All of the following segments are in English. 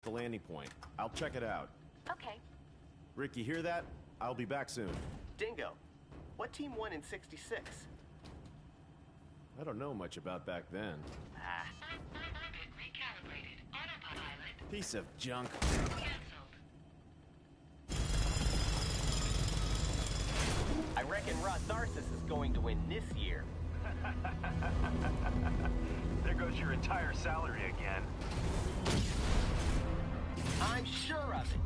the landing point. I'll check it out. Okay. Rick, you hear that? I'll be back soon. Dingo, what team won in '66? I don't know much about back then. Orbit recalibrated. Autopilot Piece of junk. canceled. I reckon Rod Tharsis is going to win this year. There goes your entire salary again. I'm sure of it.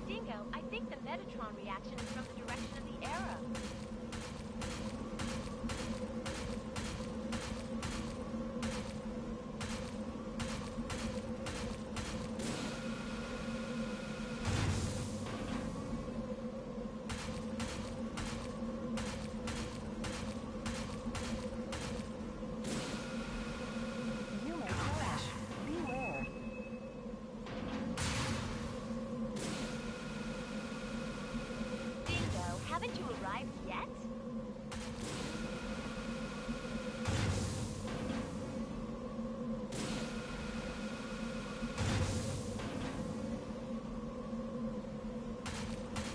Dingo, I think the Metatron reaction is from the direction of the arrow. Haven't you arrived yet?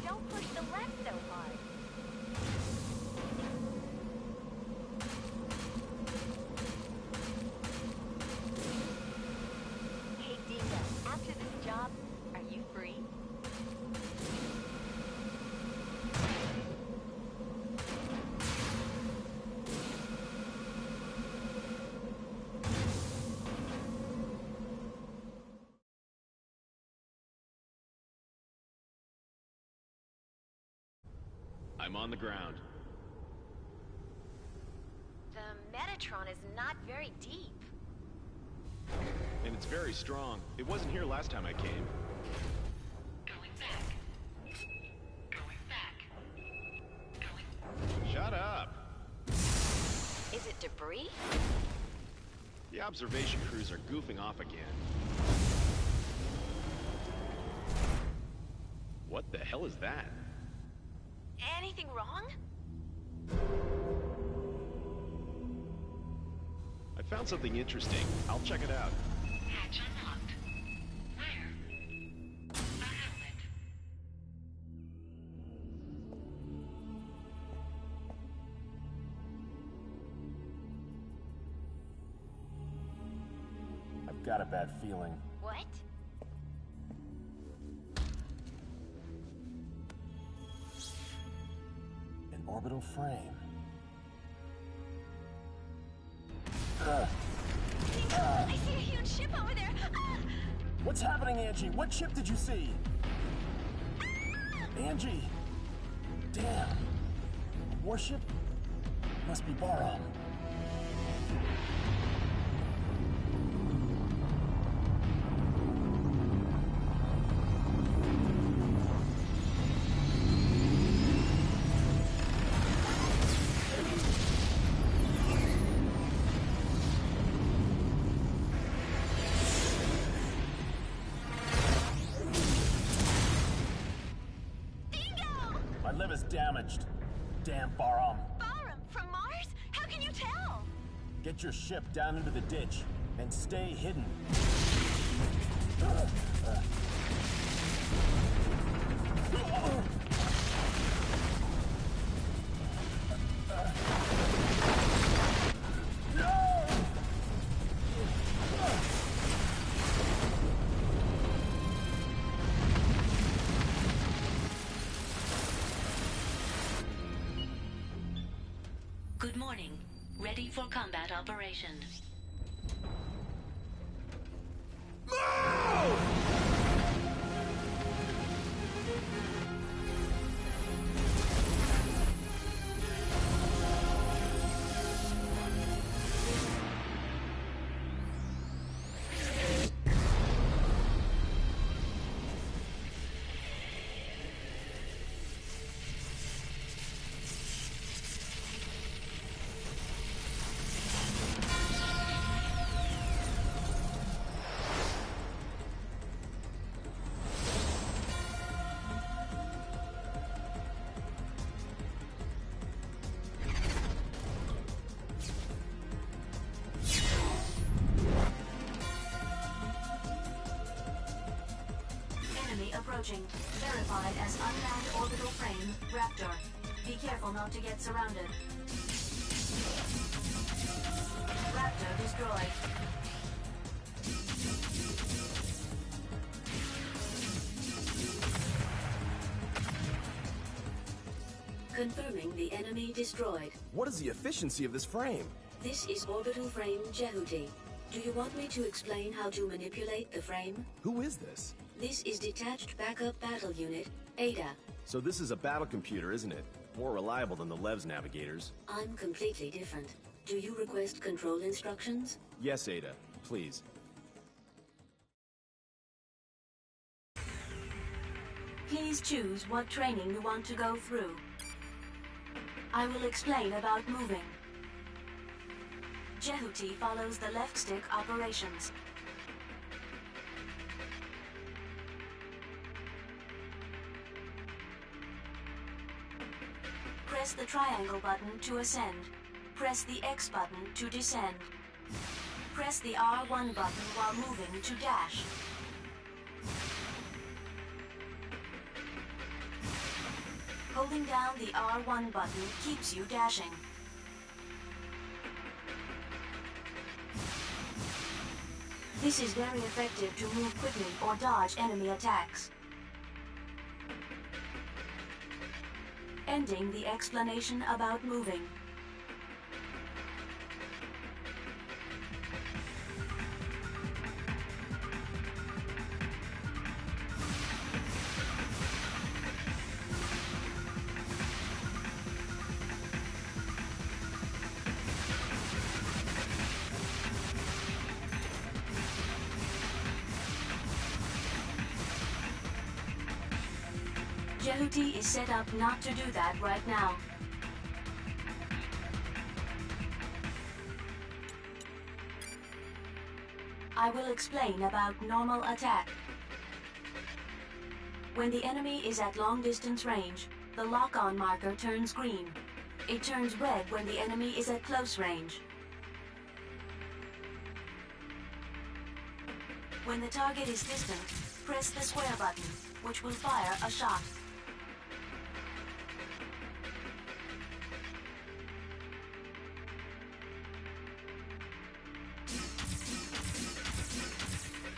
Don't push the left so hard. Hey Dingo, after this job, are you free? I'm on the ground. The Metatron is not very deep. And it's very strong. It wasn't here last time I came. Going back. Going back. Going. Shut up! Is it debris? The observation crews are goofing off again. What the hell is that? Anything wrong? I found something interesting. I'll check it out. Hatch unlocked. Where? A helmet. I've got a bad feeling. What? An orbital frame. I see a huge ship over there! Ah! What's happening, Angie? What ship did you see? Angie! Damn. A warship? Must be Baram. My liver's damaged. Damn Baram. Baram? From Mars? How can you tell? Get your ship down into the ditch and stay hidden. Good morning. Ready for combat operation. Enemy approaching. Verified as unmanned orbital frame, Raptor. Be careful not to get surrounded. Raptor destroyed. Confirming the enemy destroyed. What is the efficiency of this frame? This is orbital frame Jehuti. Do you want me to explain how to manipulate the frame? Who is this? This is Detached Backup Battle Unit, ADA. So this is a battle computer, isn't it? More reliable than the Lev's navigators. I'm completely different. Do you request control instructions? Yes, Ada. Please. Please choose what training you want to go through. I will explain about moving. Jehuti follows the left stick operations. Press the triangle button to ascend. Press the X button to descend. Press the R1 button while moving to dash. Holding down the R1 button keeps you dashing. This is very effective to move quickly or dodge enemy attacks. Ending the explanation about moving. Jehuti is set up not to do that right now. I will explain about normal attack. When the enemy is at long distance range, the lock-on marker turns green. It turns red when the enemy is at close range. When the target is distant, press the square button, which will fire a shot.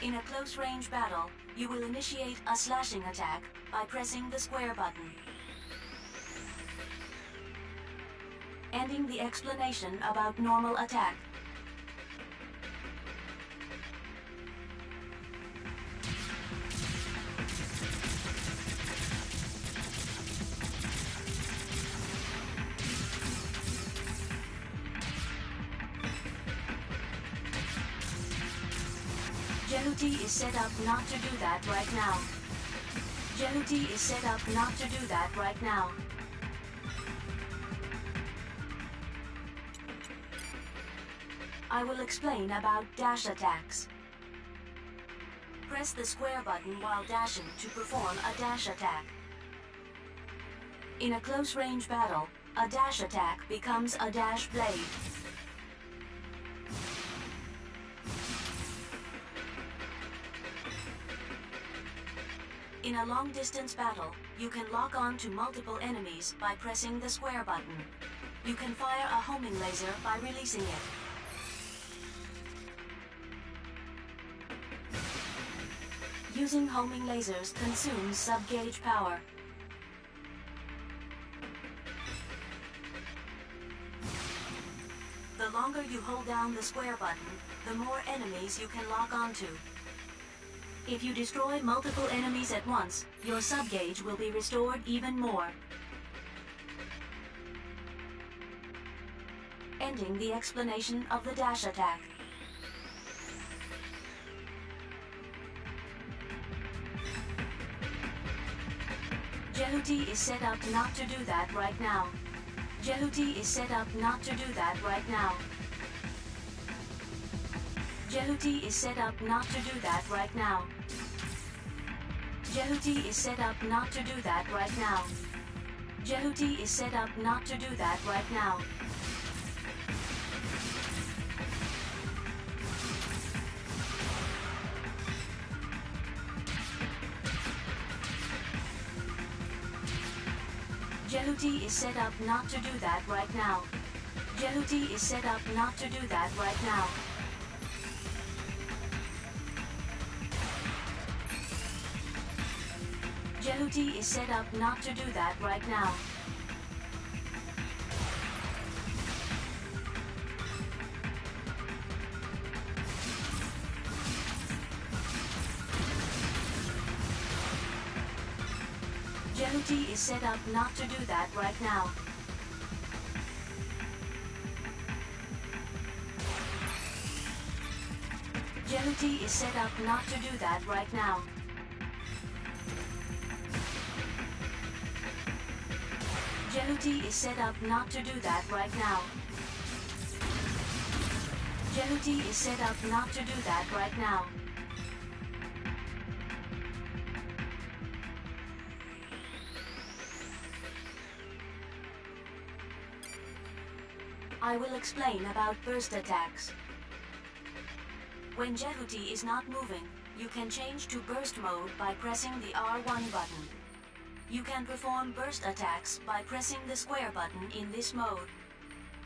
In a close-range battle, you will initiate a slashing attack by pressing the square button. Ending the explanation about normal attack. Jehuti is set up not to do that right now. Jehuti is set up not to do that right now. I will explain about dash attacks. Press the square button while dashing to perform a dash attack. In a close-range battle, a dash attack becomes a dash blade. In a long-distance battle, you can lock on to multiple enemies by pressing the square button. You can fire a homing laser by releasing it. Using homing lasers consumes sub-gauge power. The longer you hold down the square button, the more enemies you can lock onto. If you destroy multiple enemies at once, your sub-gauge will be restored even more. Ending the explanation of the dash attack. Jehuti is set up not to do that right now. Jehuti is set up not to do that right now. Jehuti is set up not to do that right now. Jehuti is set up not to do that right now. Jehuti is set up not to do that right now. Jehuti is set up not to do that right now. Jehuti is set up not to do that right now. Jehuti is set up not to do that right now. Jehuti is set up not to do that right now. Jehuti is set up not to do that right now. Jehuti is set up not to do that right now. Jehuti is set up not to do that right now. I will explain about burst attacks. When Jehuti is not moving, you can change to burst mode by pressing the R1 button. You can perform burst attacks by pressing the square button in this mode.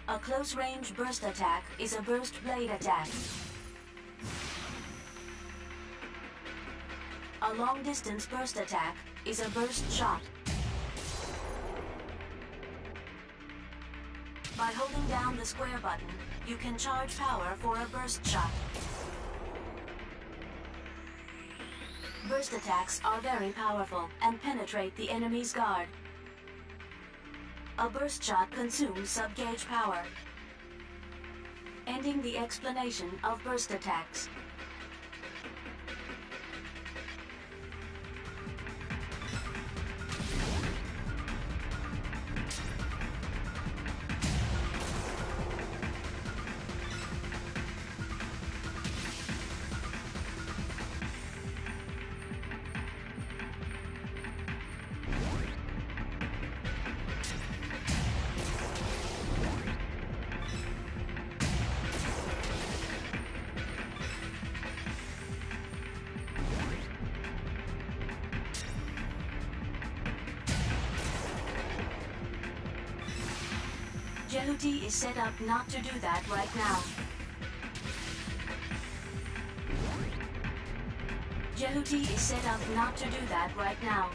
A close-range burst attack is a burst blade attack. A long-distance burst attack is a burst shot. By holding down the square button, you can charge power for a burst shot. Burst attacks are very powerful and penetrate the enemy's guard. A burst shot consumes sub-gauge power. Ending the explanation of burst attacks. Jehuti is set up not to do that right now. Jehuti is set up not to do that right now.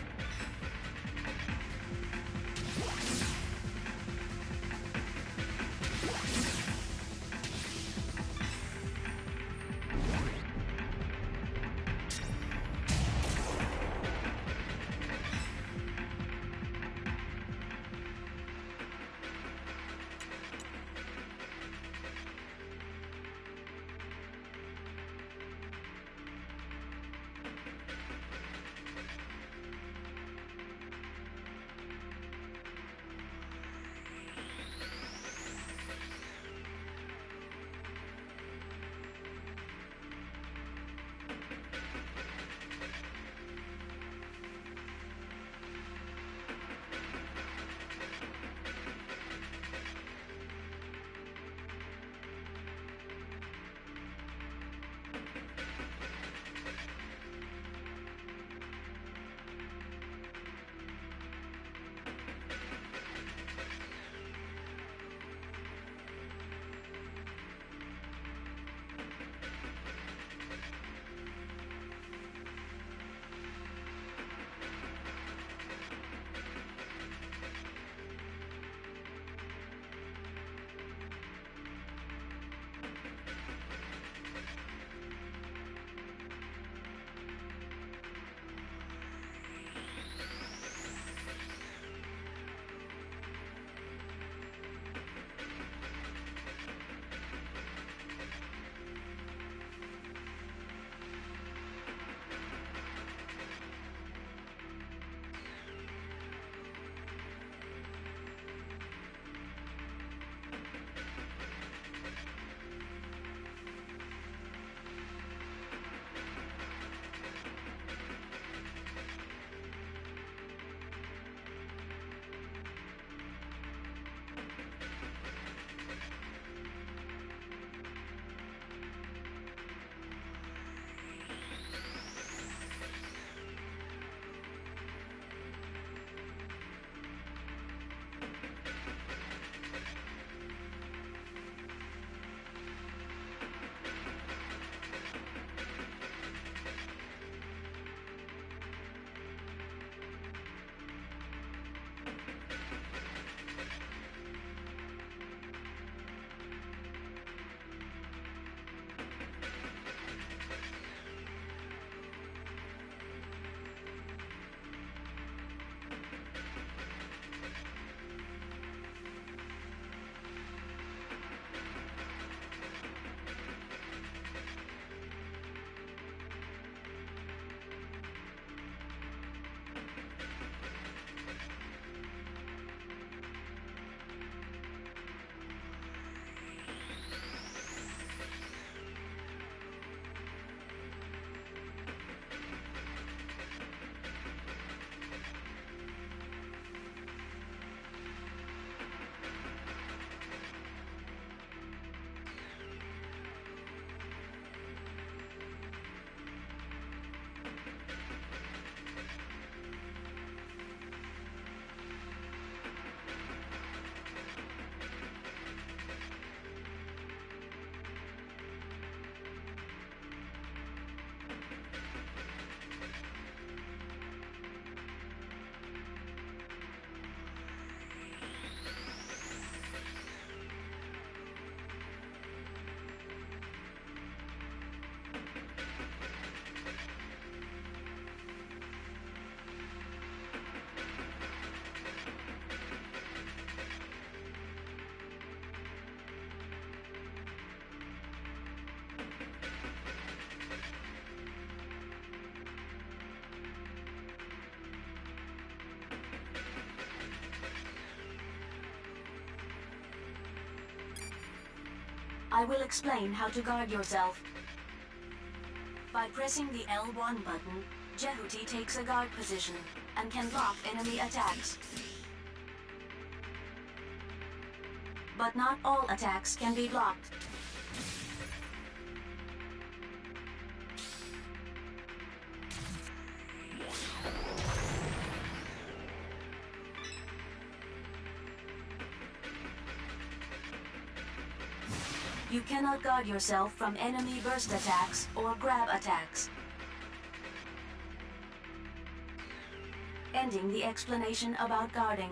I will explain how to guard yourself. By pressing the L1 button, Jehuti takes a guard position and can block enemy attacks. But not all attacks can be blocked. You cannot guard yourself from enemy burst attacks or grab attacks. Ending the explanation about guarding.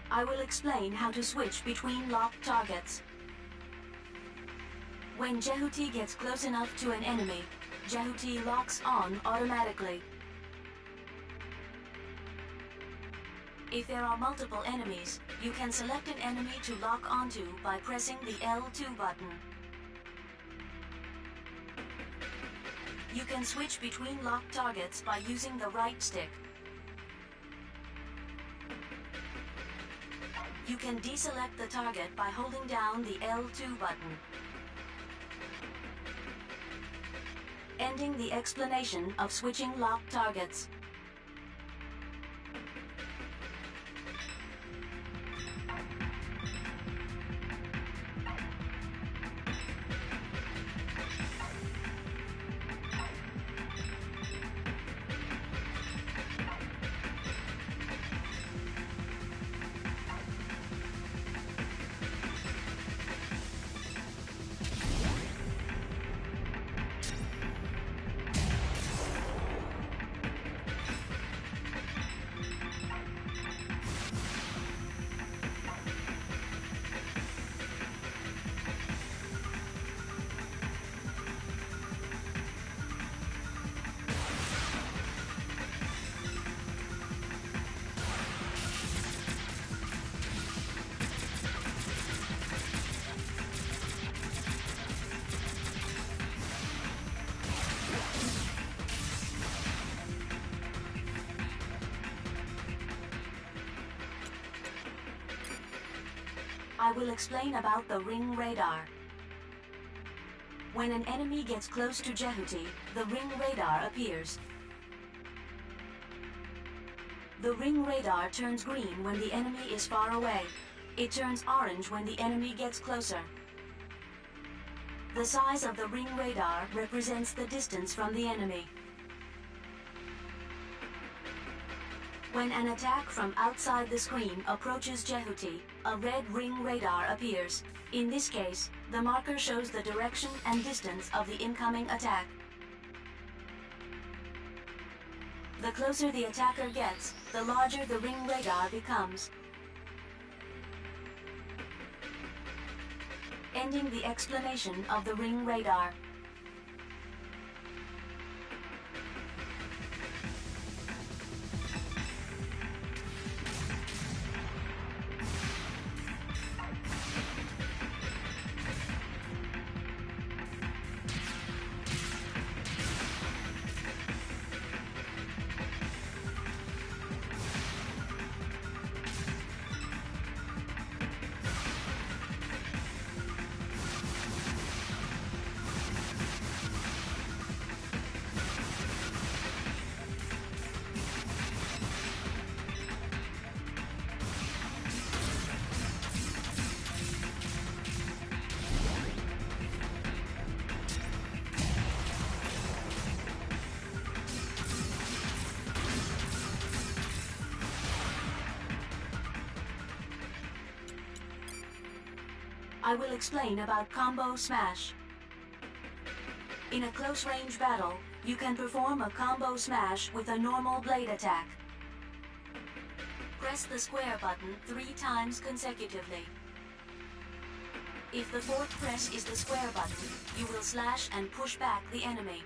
I will explain how to switch between locked targets. When Jehuti gets close enough to an enemy, Jehuti locks on automatically. If there are multiple enemies, you can select an enemy to lock onto by pressing the L2 button. You can switch between locked targets by using the right stick. You can deselect the target by holding down the L2 button. Ending the explanation of switching locked targets. I will explain about the ring radar. When an enemy gets close to Jehuti, the ring radar appears. The ring radar turns green when the enemy is far away. It turns orange when the enemy gets closer. The size of the ring radar represents the distance from the enemy. When an attack from outside the screen approaches Jehuti, a red ring radar appears. In this case, the marker shows the direction and distance of the incoming attack. The closer the attacker gets, the larger the ring radar becomes. Ending the explanation of the ring radar. I will explain about combo smash. In a close-range battle, you can perform a combo smash with a normal blade attack. Press the square button 3 times consecutively. If the fourth press is the square button, you will slash and push back the enemy.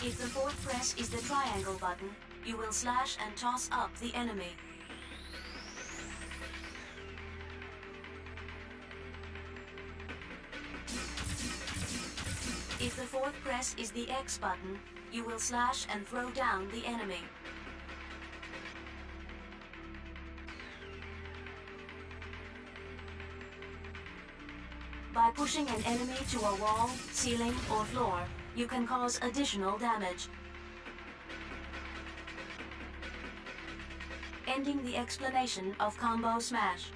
If the fourth press is the triangle button, you will slash and toss up the enemy. If the fourth press is the X button, you will slash and throw down the enemy. By pushing an enemy to a wall, ceiling, or floor, you can cause additional damage. Ending the explanation of combo smash.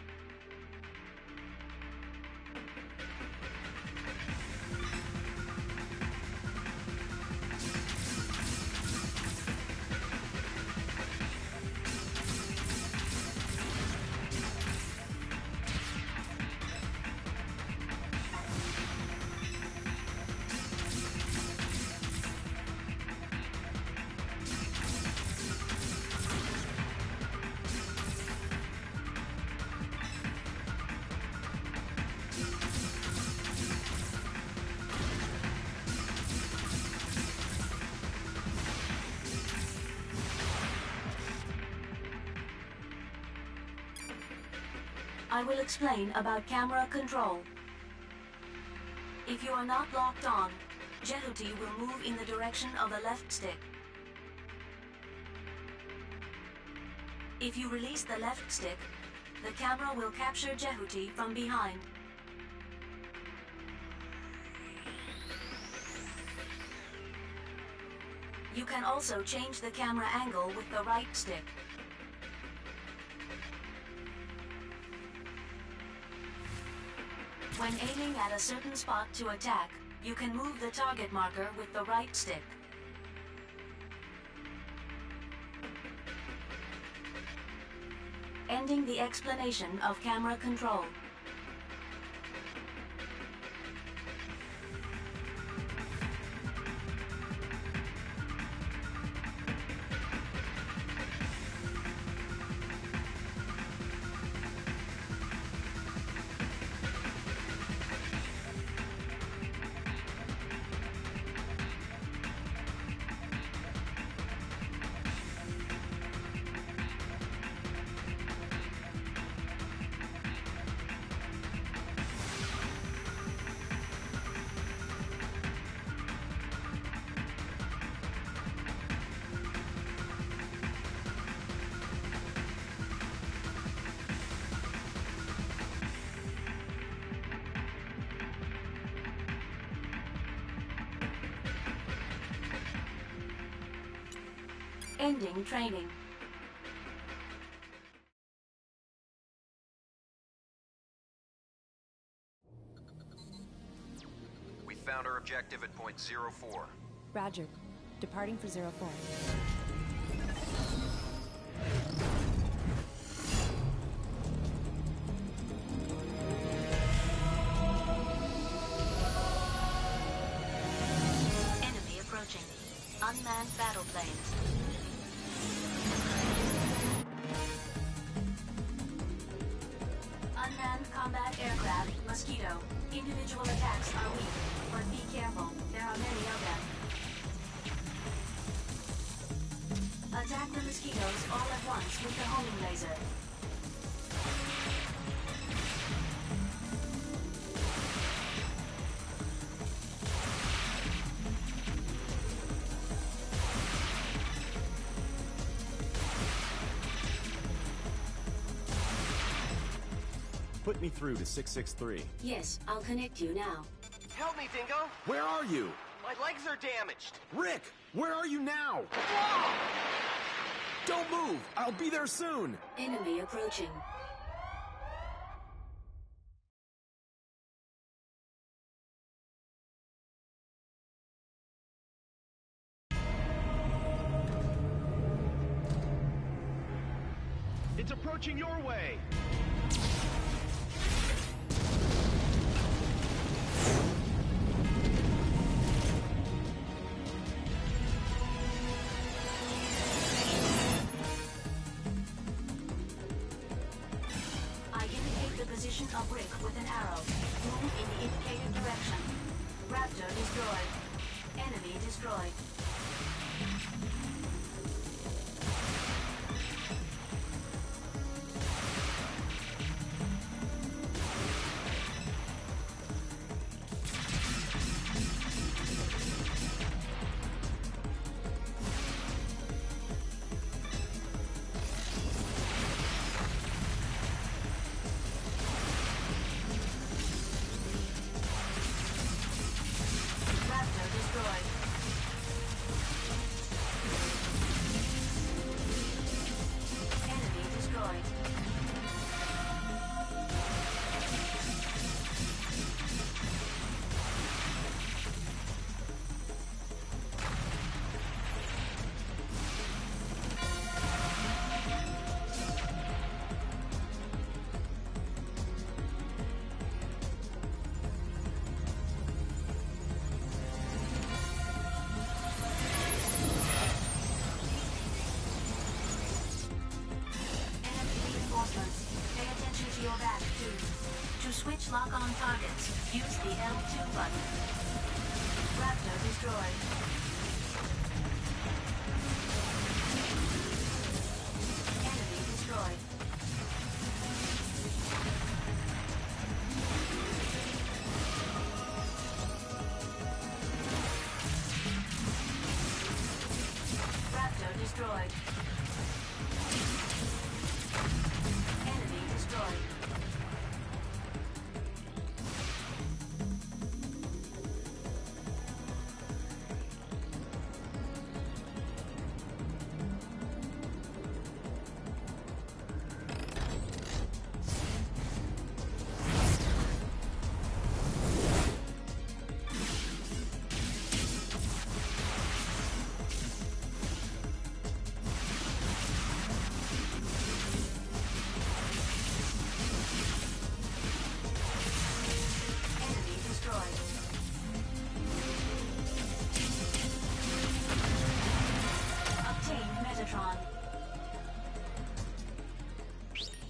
I will explain about camera control. If you are not locked on, Jehuti will move in the direction of the left stick. If you release the left stick, the camera will capture Jehuti from behind. You can also change the camera angle with the right stick. When aiming at a certain spot to attack, you can move the target marker with the right stick. Ending the explanation of camera control. Ending training. We found our objective at point 04. Roger. Departing for 04. Enemy approaching. Unmanned battle planes. Unmanned combat aircraft, Mosquito. Individual attacks are weak, but be careful, there are many of them. Attack the mosquitoes all at once with the homing laser. Put me through to 663. Yes, I'll connect you now. Help me, Dingo! Where are you? My legs are damaged! Rick, where are you now? Don't move! I'll be there soon! Enemy approaching. It's approaching your way! destroyed. To switch lock-on targets, use the L2 button. Raptor destroyed. Enemy destroyed. Raptor destroyed. Enemy destroyed.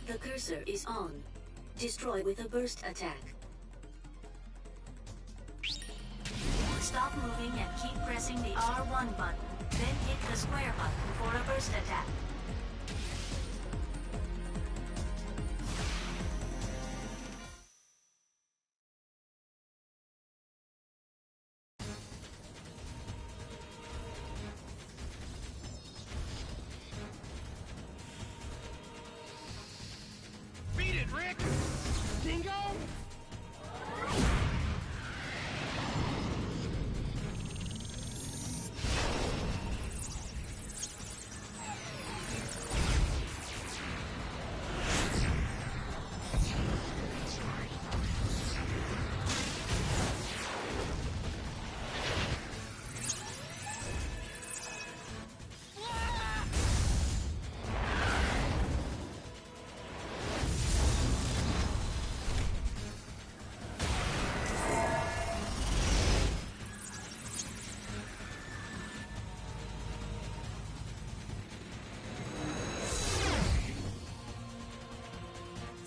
The cursor is on. Destroy with a burst attack. Stop moving and keep pressing the R1 button, then hit the square button for a burst attack. Beat it, Rick! Dingo!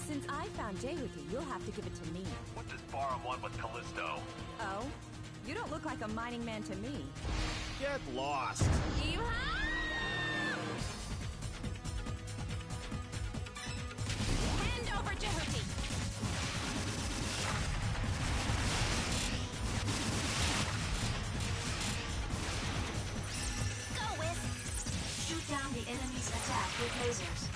Since I found Jehuti, you'll have to give it to me. What does Barham want with Callisto? Oh? You don't look like a mining man to me. Get lost. Hand over Jehuti! Go, Wisp! Shoot down the enemy's attack with lasers.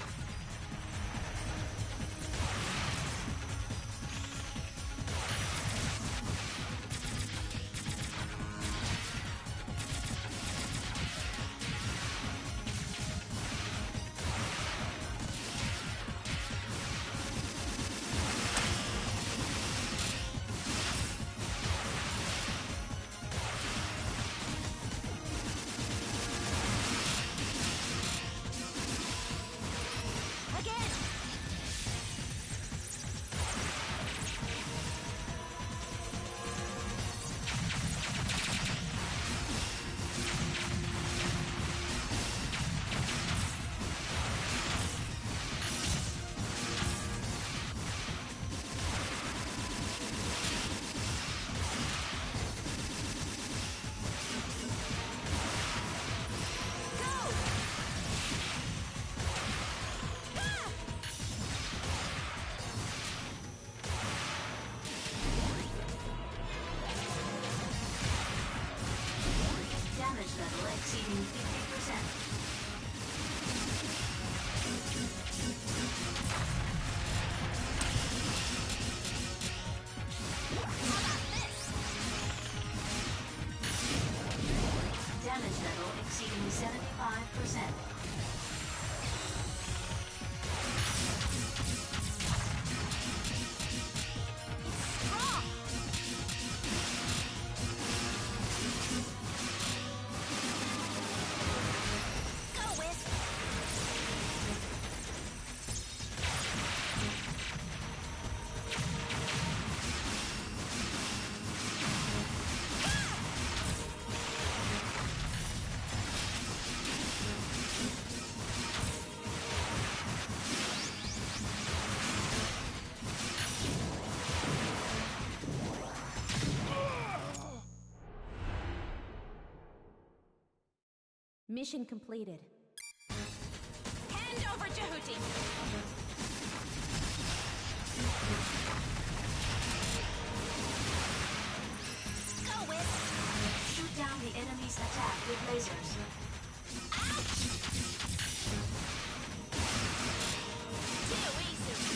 Mission completed. Hand over Jehuti! Go with! Shoot down the enemy's attack with lasers. Too easy!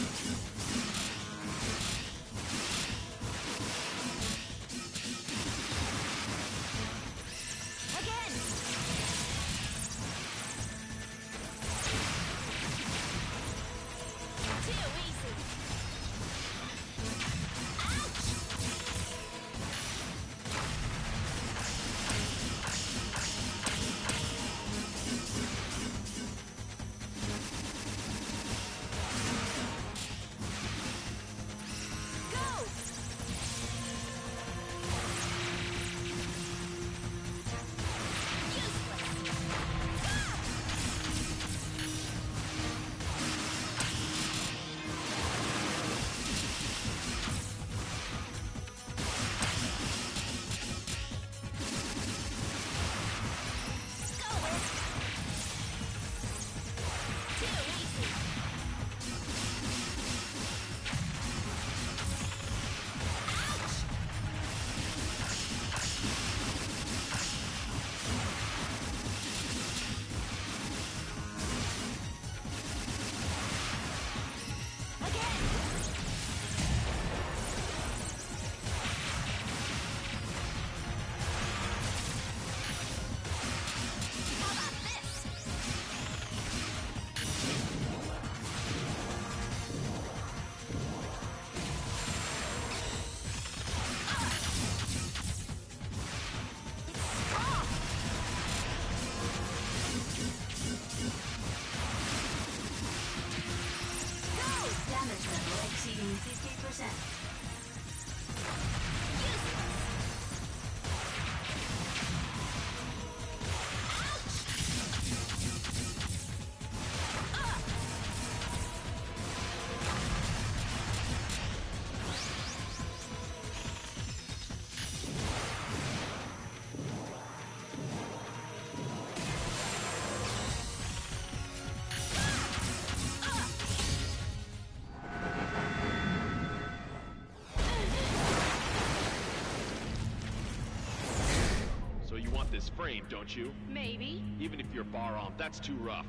This frame, don't you? Maybe. Even if you're bar-armed, that's too rough.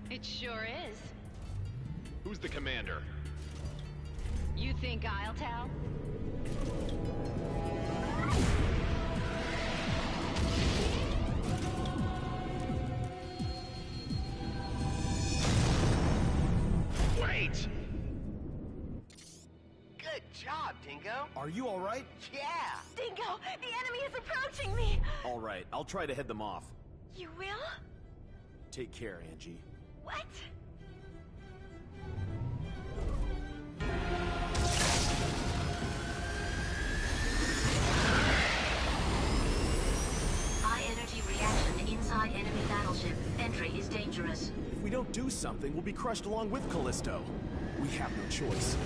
It sure is. Who's the commander? You think I'll tell? Wait! Good job, Dingo. Are you all right? Yeah. Dingo, the enemy is approaching me! All right, I'll try to head them off. You will? Take care, Angie. What? High energy reaction inside enemy battleship. Entry is dangerous. If we don't do something, we'll be crushed along with Callisto. We have no choice.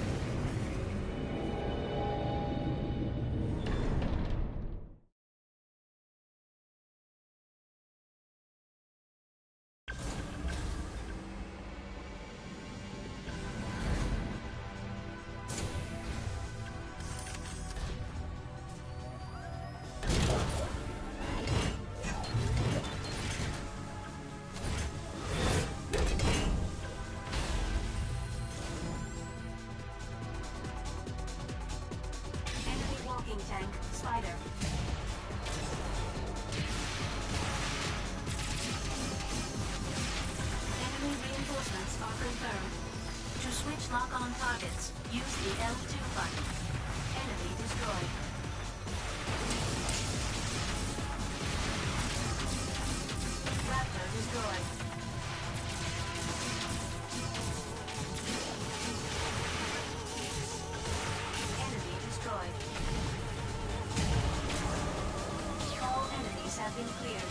confirmed. To switch lock-on targets, use the L2 button. Enemy destroyed. Raptor destroyed. Enemy destroyed. All enemies have been cleared.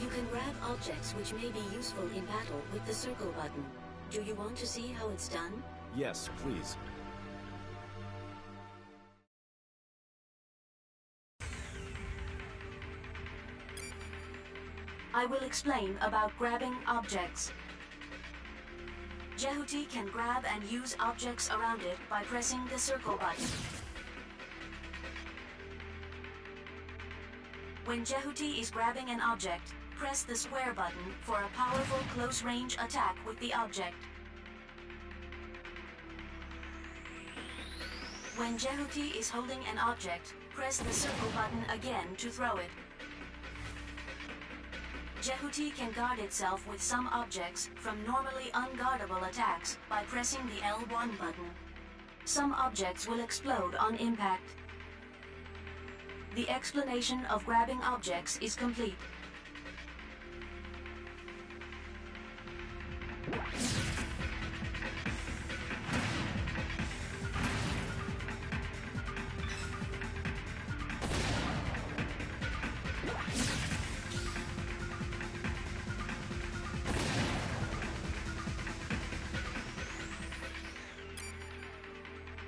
You can grab objects which may be useful in battle with the circle button. Do you want to see how it's done? Yes, please. I will explain about grabbing objects. Jehuti can grab and use objects around it by pressing the circle button. When Jehuti is grabbing an object, press the square button for a powerful close-range attack with the object. When Jehuti is holding an object, press the circle button again to throw it. Jehuti can guard itself with some objects from normally unguardable attacks by pressing the L1 button. Some objects will explode on impact. The explanation of grabbing objects is complete.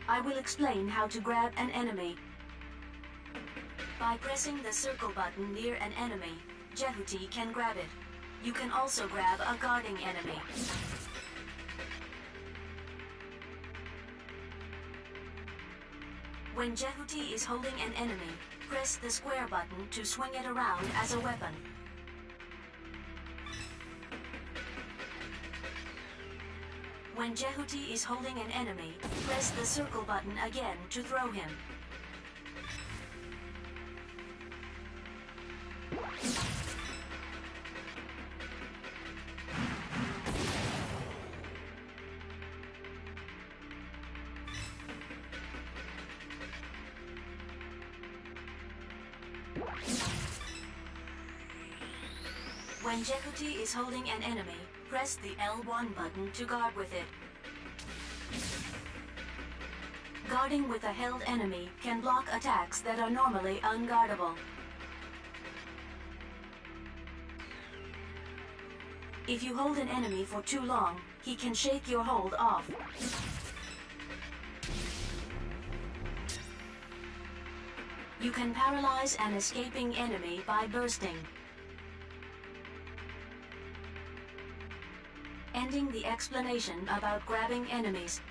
I will explain how to grab an enemy. By pressing the circle button near an enemy, Jehuti can grab it. You can also grab a guarding enemy. When Jehuti is holding an enemy, press the square button to swing it around as a weapon. When Jehuti is holding an enemy, press the circle button again to throw him. When Jehuti is holding an enemy, press the L1 button to guard with it. Guarding with a held enemy can block attacks that are normally unguardable. If you hold an enemy for too long, he can shake your hold off. You can paralyze an escaping enemy by bursting. Ending the explanation about grabbing enemies.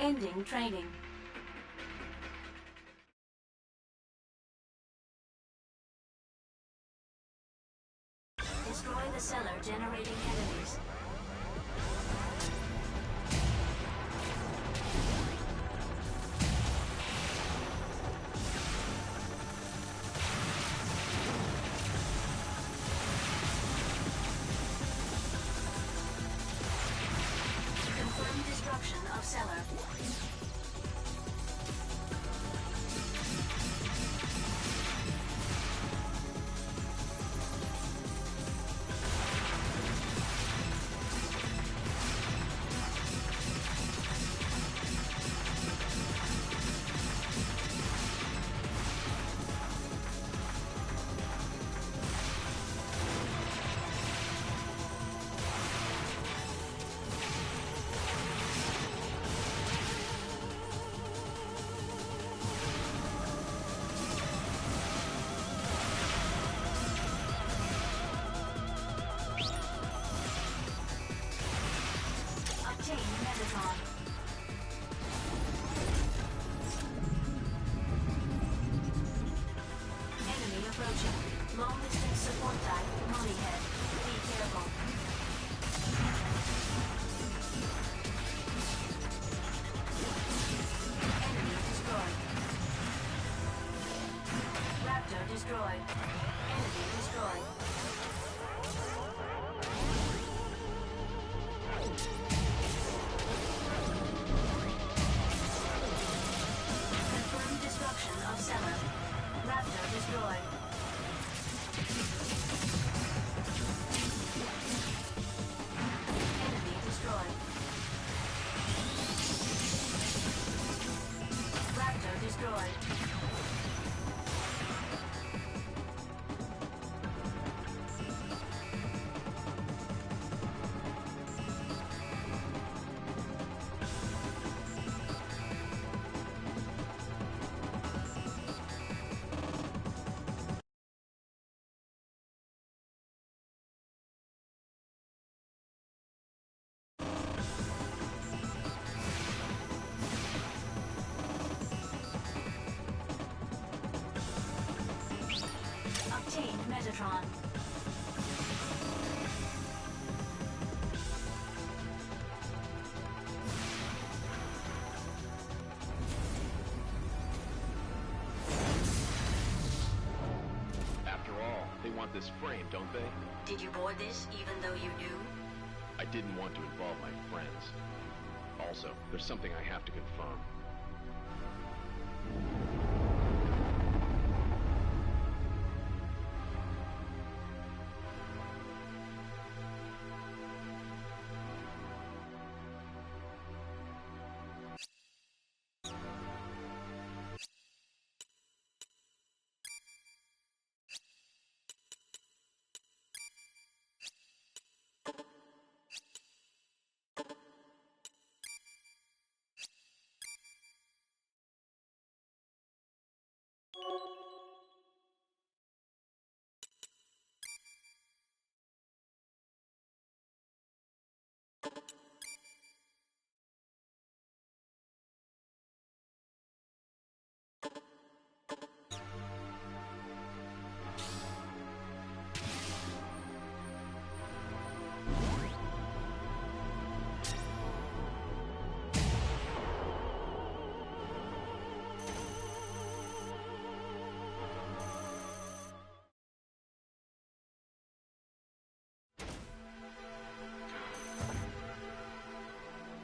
Ending training. seller generating enemies. Confirm destruction of seller. Enemy approaching. Long distance support type, money head. Be careful. Enemy destroyed. Raptor destroyed. Enemy destroyed. Confirmed destruction of seller. Raptor destroyed. Enemy destroyed. Raptor destroyed. Obtain Metatron. After all, they want this frame, don't they? Did you board this even though you knew? I didn't want to involve my friends. Also, there's something I have to confirm.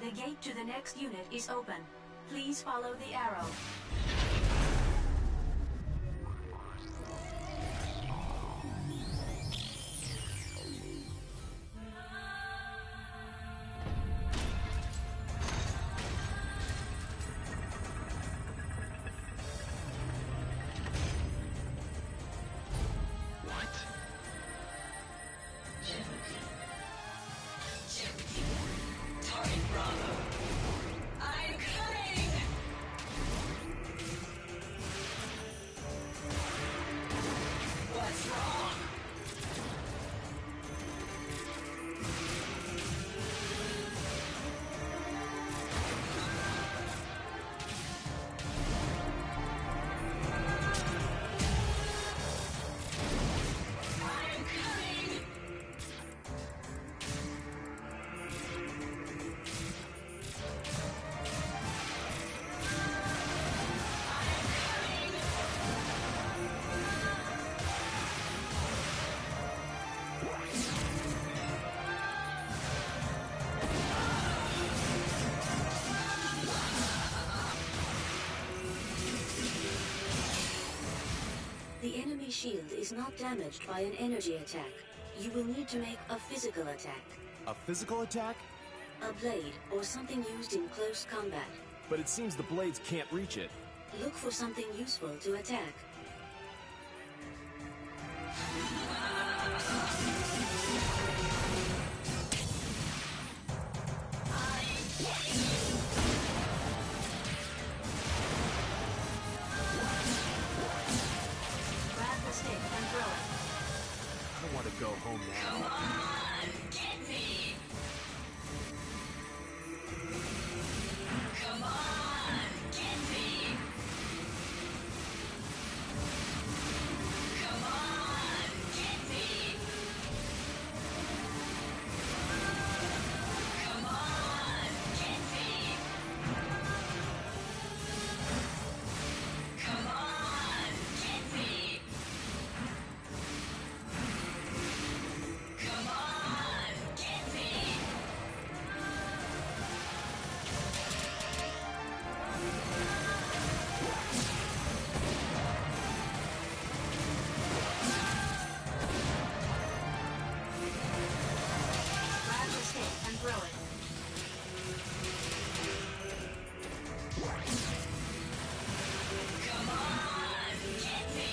The gate to the next unit is open. Please follow the arrow. heavy shield is not damaged by an energy attack. You will need to make a physical attack. A physical attack? A blade, or something used in close combat. But it seems the blades can't reach it. Look for something useful to attack. Grab the stick and throw it. I don't want to go home now. Come on, get me! Come on, get me! Come on, get me! Come on, get me! Come on, get me! Come on, get me! Grab the stick and throw it. Come on, get me!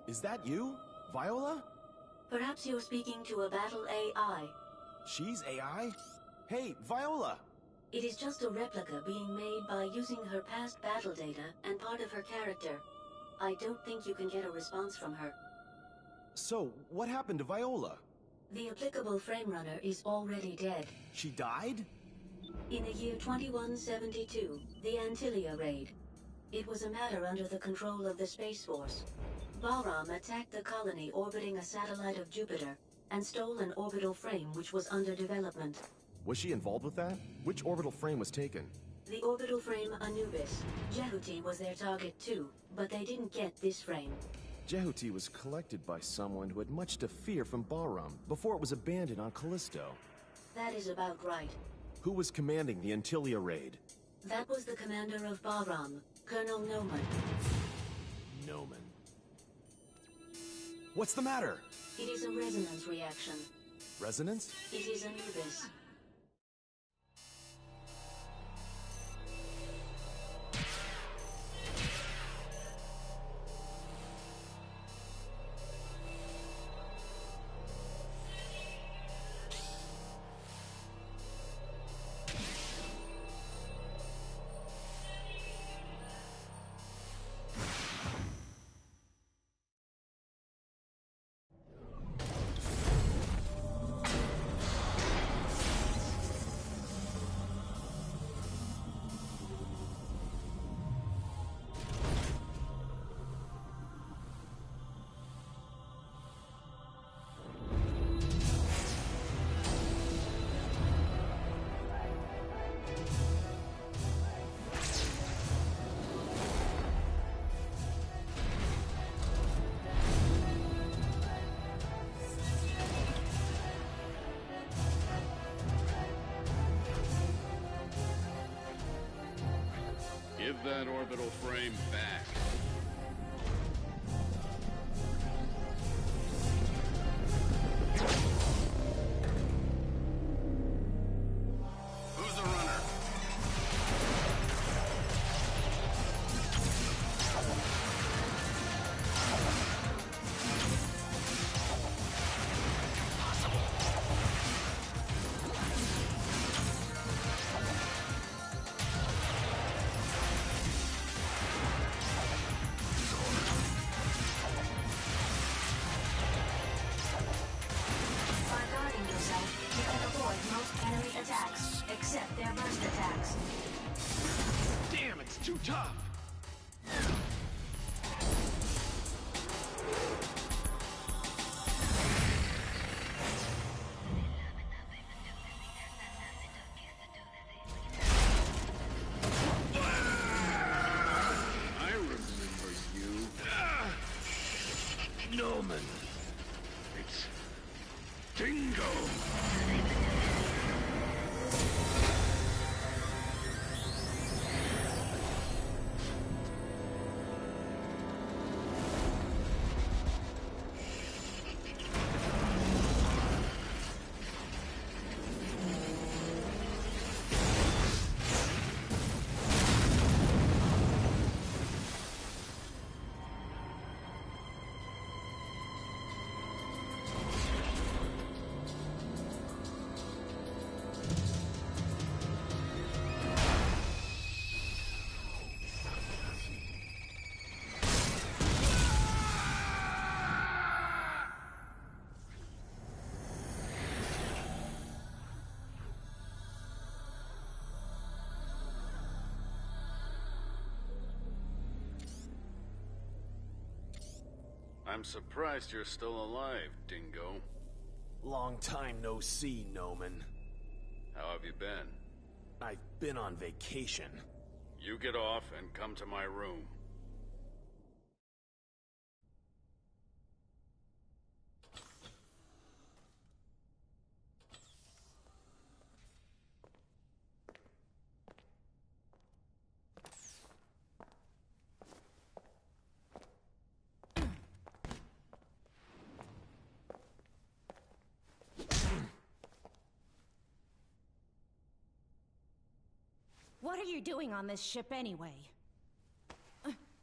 Is that you? Viola? Perhaps you're speaking to a battle AI. She's AI? Hey, Viola! It is just a replica being made by using her past battle data and part of her character. I don't think you can get a response from her. So, what happened to Viola? The applicable frame runner is already dead. She died? In the year 2172, the Antilia raid. It was a matter under the control of the Space Force. Bahram attacked the colony orbiting a satellite of Jupiter and stole an orbital frame which was under development. Was she involved with that? Which orbital frame was taken? The orbital frame Anubis. Jehuti was their target too, but they didn't get this frame. Jehuti was collected by someone who had much to fear from Bahram before it was abandoned on Callisto. That is about right. Who was commanding the Antilia raid? That was the commander of Bahram, Colonel Noman. Noman. What's the matter? It is a resonance reaction. Resonance? It is Anubis. Give that orbital frame back. Who's the runner? I'm surprised you're still alive, Dingo. Long time no see, Noman. How have you been? I've been on vacation. You get off and come to my room. What are you doing on this ship anyway?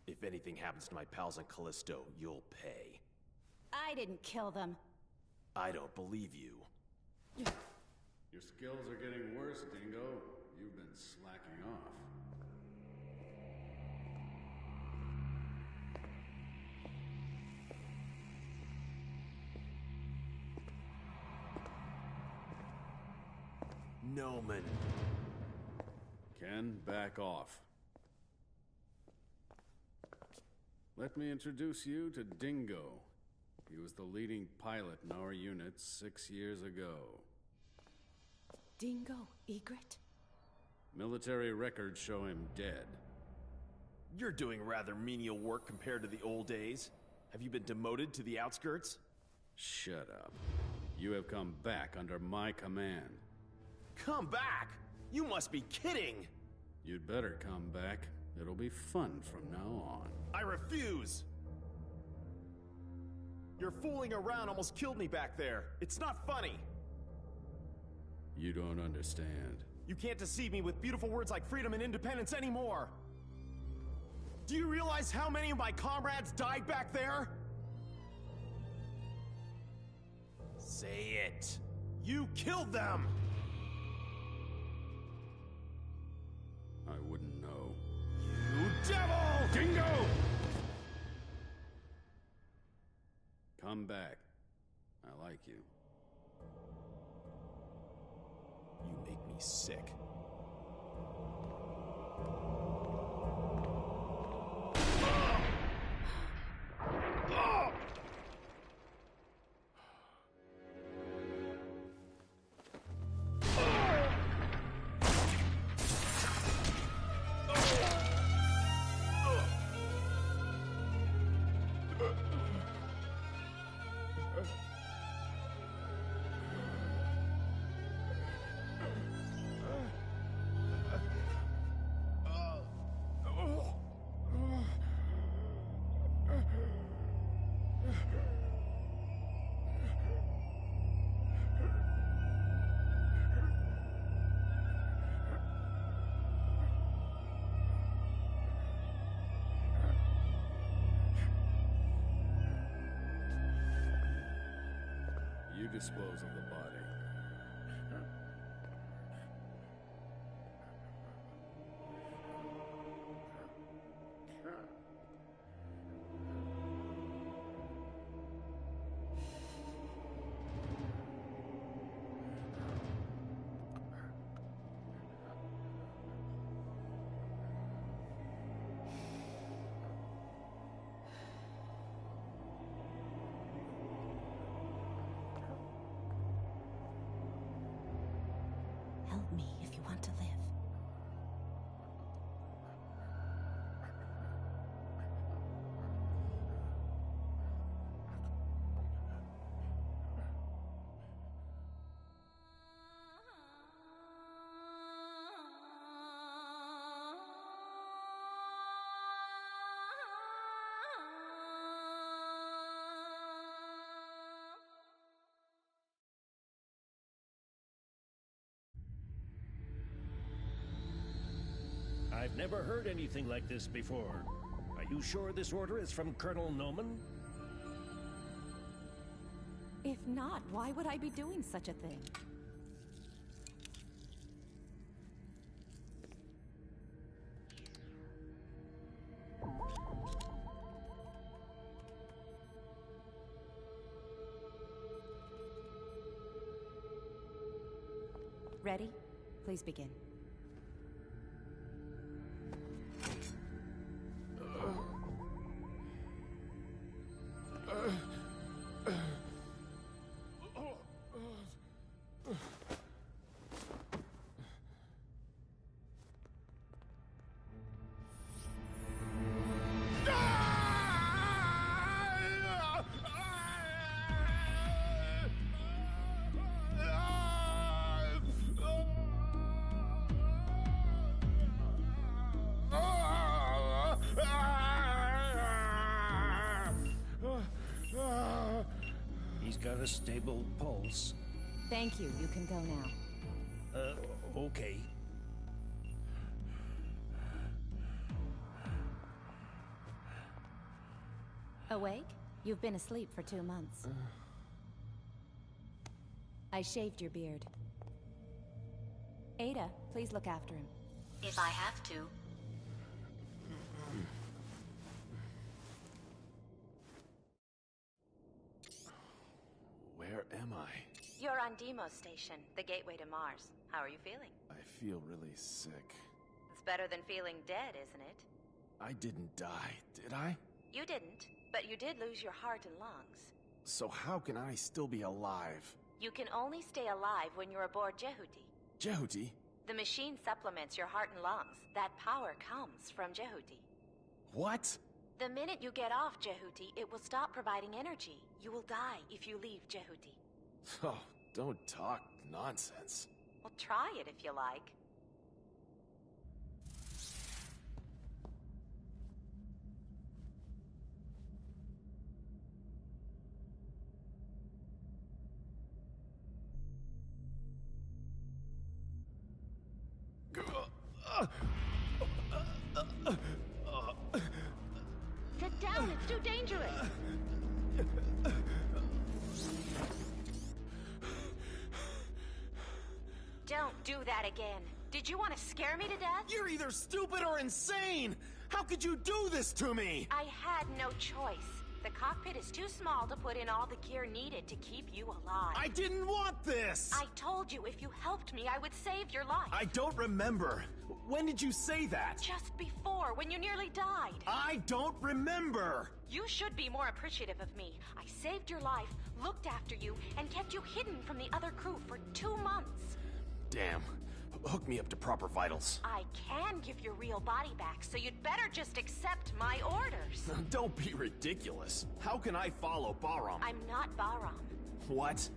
If anything happens to my pals on Callisto, you'll pay. I didn't kill them. I don't believe you. Your skills are getting worse, Dingo. You've been slacking off. Noman. Ken, back off. Let me introduce you to Dingo. He was the leading pilot in our unit 6 years ago. Dingo Egret? Military records show him dead. You're doing rather menial work compared to the old days. Have you been demoted to the outskirts? Shut up. You have come back under my command. Come back? You must be kidding! You'd better come back. It'll be fun from now on. I refuse! Your fooling around almost killed me back there. It's not funny. You don't understand. You can't deceive me with beautiful words like freedom and independence anymore. Do you realize how many of my comrades died back there? Say it. You killed them! I wouldn't know. You devil! Dingo! Come back. I like you. You make me sick. You dispose of the body. Help me if you want to live. I've never heard anything like this before. Are you sure this order is from Colonel Noman? If not, why would I be doing such a thing? Ready? Please begin. He's got a stable pulse. Thank you. You can go now. Okay. Awake? You've been asleep for 2 months. I shaved your beard. Ada, please look after him. If I have to. Where am I? You're on Deimos Station, the gateway to Mars. How are you feeling? I feel really sick. It's better than feeling dead, isn't it? I didn't die, did I? You didn't, but you did lose your heart and lungs. So how can I still be alive? You can only stay alive when you're aboard Jehuti. Jehuti? The machine supplements your heart and lungs. That power comes from Jehuti. What? The minute you get off Jehuti, it will stop providing energy. You will die if you leave Jehuti. Oh, don't talk nonsense. Well, try it if you like. Sit down, it's too dangerous. Don't do that again. Did you want to scare me to death? You're either stupid or insane! How could you do this to me? I had no choice. The cockpit is too small to put in all the gear needed to keep you alive. I didn't want this! I told you if you helped me, I would save your life. I don't remember. When did you say that? Just before, when you nearly died. I don't remember! You should be more appreciative of me. I saved your life, looked after you, and kept you hidden from the other crew for 2 months. Damn. Hook me up to proper vitals. I can give your real body back, so you'd better just accept my orders. Don't be ridiculous. How can I follow Bahram? I'm not Bahram. What?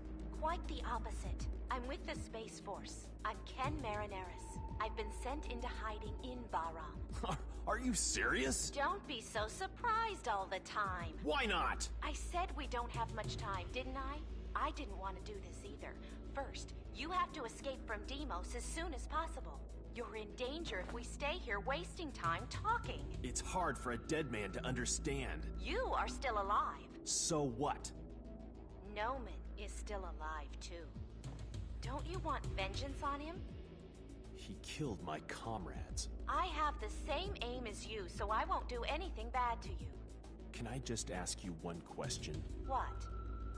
Quite the opposite. I'm with the Space Force. I'm Ken Marineris. I've been sent into hiding in Bahram. Are you serious? Don't be so surprised all the time. Why not? I said we don't have much time, didn't I? I didn't want to do this either. First, you have to escape from Deimos as soon as possible. You're in danger if we stay here wasting time talking. It's hard for a dead man to understand. You are still alive. So what? Noman is still alive too. Don't you want vengeance on him? He killed my comrades. I have the same aim as you, so I won't do anything bad to you. Can I just ask you one question? What?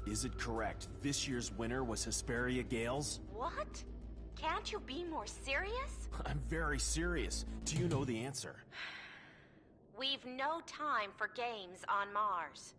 Is it correct this year's winner was Hesperia Gales? What? Can't you be more serious? I'm very serious. Do you know the answer? We've no time for games on Mars.